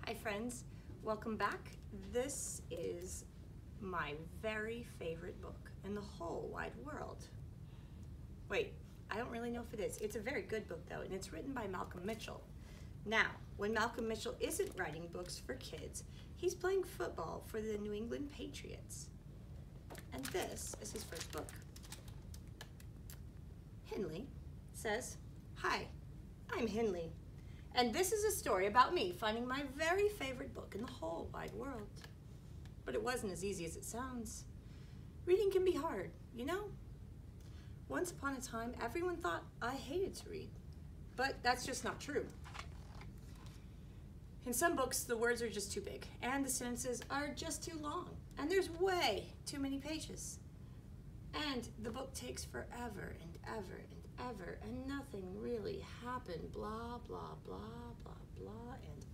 Hi friends, welcome back. This is my very favorite book in the whole wide world. Wait, I don't really know if it is. It's a very good book though, and it's written by Malcolm Mitchell. Now, when Malcolm Mitchell isn't writing books for kids, he's playing football for the New England Patriots. And this is his first book. Henley says, "Hi, I'm Henley, and this is a story about me finding my very favorite book in the whole wide world." But it wasn't as easy as it sounds. Reading can be hard, you know? Once upon a time, everyone thought I hated to read, but that's just not true. In some books, the words are just too big, and the sentences are just too long, and there's way too many pages. And the book takes forever and ever and ever, and nothing really happened. Blah, blah, blah, blah, blah, and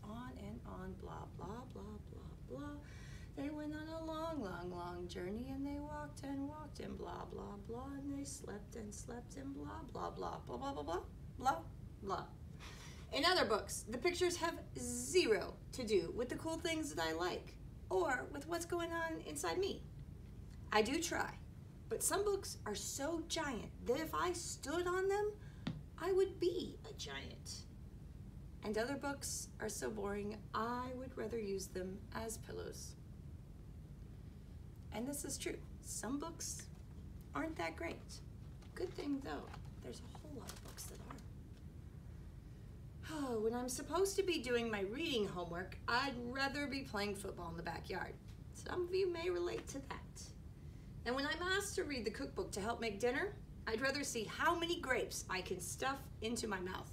on, blah, blah, blah, blah, blah. They went on a long, long, long journey, and they walked and walked, and blah, blah, blah, and they slept and slept, and blah, blah, blah, blah, blah, blah, blah, blah, blah. In other books, the pictures have zero to do with the cool things that I like, or with what's going on inside me. I do try. But some books are so giant that if I stood on them, I would be a giant. And other books are so boring, I would rather use them as pillows. And this is true. Some books aren't that great. Good thing though, there's a whole lot of books that are. Oh, when I'm supposed to be doing my reading homework, I'd rather be playing football in the backyard. Some of you may relate to that. And when I'm asked to read the cookbook to help make dinner, I'd rather see how many grapes I can stuff into my mouth.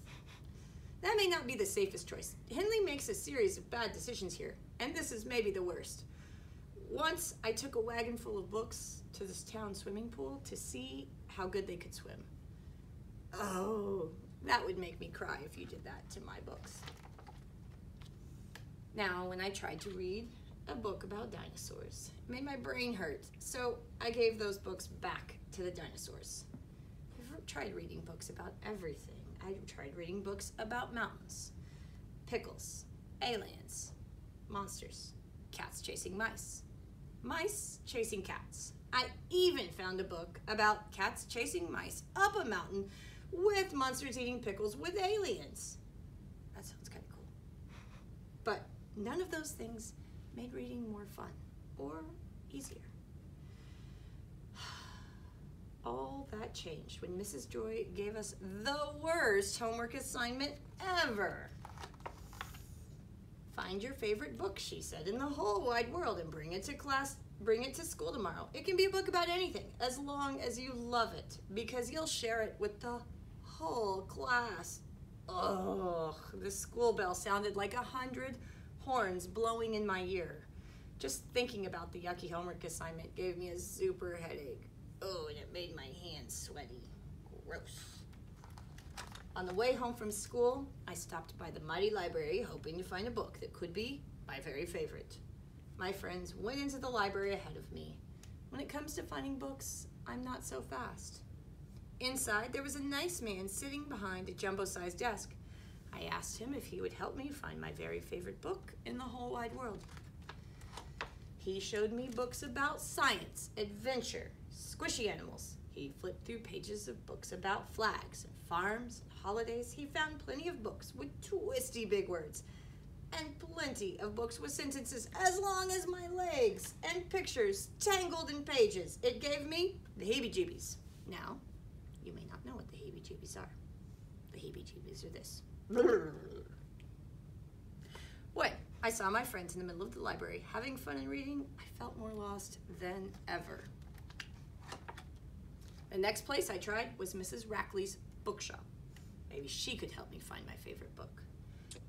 That may not be the safest choice. Henley makes a series of bad decisions here, and this is maybe the worst. Once I took a wagon full of books to this town swimming pool to see how good they could swim. Oh, that would make me cry if you did that to my books. Now, when I tried to read a book about dinosaurs, it made my brain hurt, so I gave those books back to the dinosaurs. I've tried reading books about everything. I've tried reading books about mountains, pickles, aliens, monsters, cats chasing mice, mice chasing cats. I even found a book about cats chasing mice up a mountain with monsters eating pickles with aliens. That sounds kind of cool. But none of those things made reading more fun or easier. All that changed when Mrs. Joy gave us the worst homework assignment ever. Find your favorite book, she said, in the whole wide world and bring it to class, bring it to school tomorrow. It can be a book about anything as long as you love it, because you'll share it with the whole class. Ugh, the school bell sounded like 100 horns blowing in my ear. Just thinking about the yucky homework assignment gave me a super headache. Oh, and it made my hands sweaty. Gross. On the way home from school, I stopped by the mighty library hoping to find a book that could be my very favorite. My friends went into the library ahead of me. When it comes to finding books, I'm not so fast. Inside, there was a nice man sitting behind a jumbo-sized desk. I asked him if he would help me find my very favorite book in the whole wide world. He showed me books about science, adventure, squishy animals. He flipped through pages of books about flags and farms and holidays. He found plenty of books with twisty big words and plenty of books with sentences as long as my legs and pictures tangled in pages. It gave me the heebie-jeebies. Now, you may not know what the heebie-jeebies are. The heebie-jeebies are this. When I saw my friends in the middle of the library having fun and reading, I felt more lost than ever. The next place I tried was Mrs. Rackley's bookshop. Maybe she could help me find my favorite book.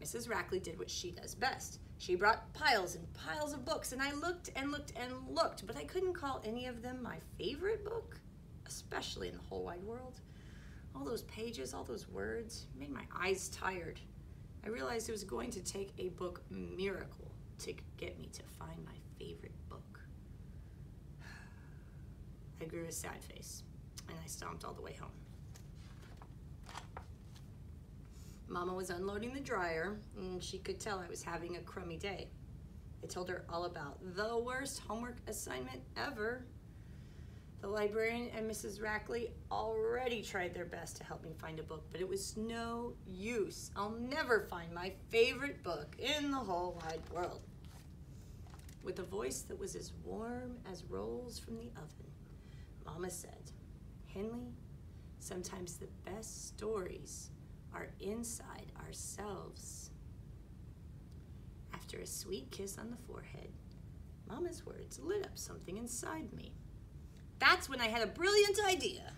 Mrs. Rackley did what she does best. She brought piles and piles of books, and I looked and looked and looked, but I couldn't call any of them my favorite book, especially in the whole wide world. All those pages, all those words, made my eyes tired. I realized it was going to take a book miracle to get me to find my favorite book. I grew a sad face, and I stomped all the way home. Mama was unloading the dryer, and she could tell I was having a crummy day. I told her all about the worst homework assignment ever. The librarian and Mrs. Rackley already tried their best to help me find a book, but it was no use. I'll never find my favorite book in the whole wide world. With a voice that was as warm as rolls from the oven, Mama said, "Henley, sometimes the best stories are inside ourselves." After a sweet kiss on the forehead, Mama's words lit up something inside me. That's when I had a brilliant idea.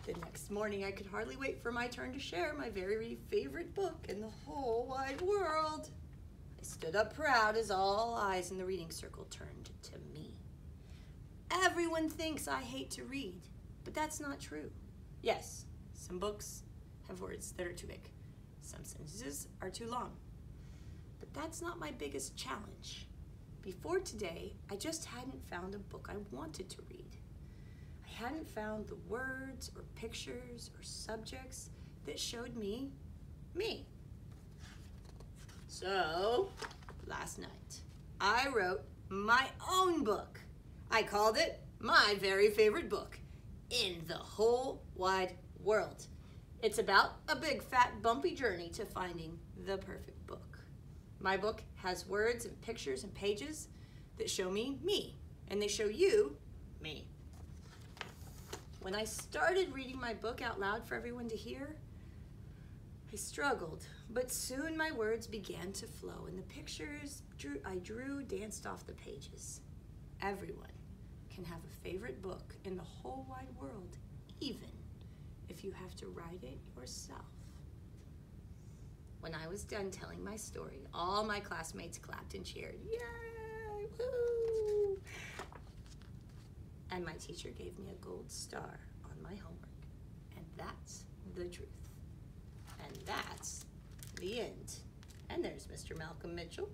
The next morning, I could hardly wait for my turn to share my very favorite book in the whole wide world. I stood up proud as all eyes in the reading circle turned to me. Everyone thinks I hate to read, but that's not true. Yes, some books have words that are too big. Some sentences are too long. But that's not my biggest challenge. Before today, I just hadn't found a book I wanted to read. I hadn't found the words or pictures or subjects that showed me me. So, last night, I wrote my own book. I called it my very favorite book in the whole wide world. It's about a big, fat, bumpy journey to finding the perfect book. My book has words and pictures and pages that show me me, and they show you me. When I started reading my book out loud for everyone to hear, I struggled, but soon my words began to flow, and the pictures I drew danced off the pages. Everyone can have a favorite book in the whole wide world, even if you have to write it yourself. When I was done telling my story, all my classmates clapped and cheered. Yay! Woo! And my teacher gave me a gold star on my homework. And that's the truth. And that's the end. And there's Mr. Malcolm Mitchell.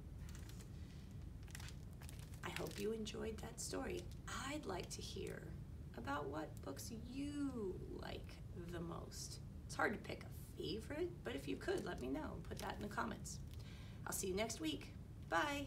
I hope you enjoyed that story. I'd like to hear about what books you like the most. It's hard to pick a favorite, but if you could, let me know and put that in the comments. I'll see you next week. Bye.